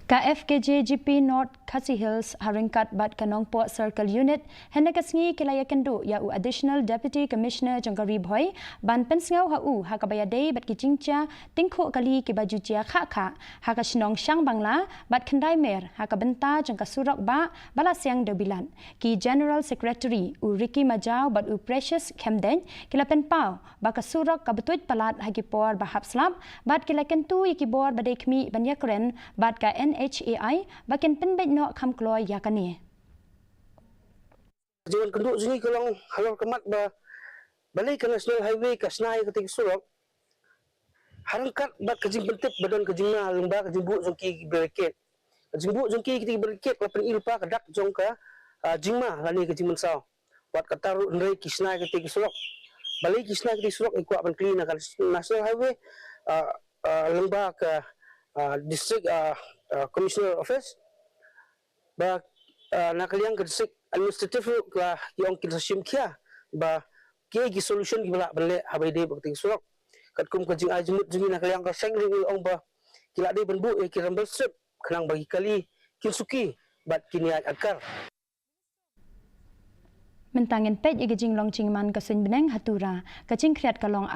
Fkjgp North KHASI Hills haringkat bat kanong po circle unit henakasngi kilayakendu ya additional deputy commissioner jangkari Bhoi ban pensngau ha kabayadei bat kijingcha Iatyngkhuh kali ki bajucia Khah hakasnong syang bangla bat kendai mer Bynta jangka Surok bala siang debilan ki general secretary Ricky Majau bat precious Kemden kila Pynpaw baka Surok kabetuit palat por bahap slap bat kilakentu ikibor badai kmi banyakren bat ka KHASI bakin penbet no kam kloy yakani. Jangan kenduk sini kalau halal kemat balik ke national highway ke senai ketika Surok harangkat bat kejing bentit badan kejing na lembah kejing bu jongki beriket kejing bu jongki ketika beriket lapan ilpa kedak jongka jingma lani kejing mensau buat kataru ndai kisnai ketika Surok balik kisnai ketika Surok ikut ban clean akan national highway lembah ke district commissioner office ba nakaliang ke district administrative la yang kita simkia ba ke solution gila balik habai de bakti Surok kat kum kajing ajmut jungi nakaliang ka seng ri ong ba kila de benbu ki rambel strip kenang bagi kali kinsuki bat kini akar mentangin pej igajing long chingman ka sin beneng hatura kajing kriat kalong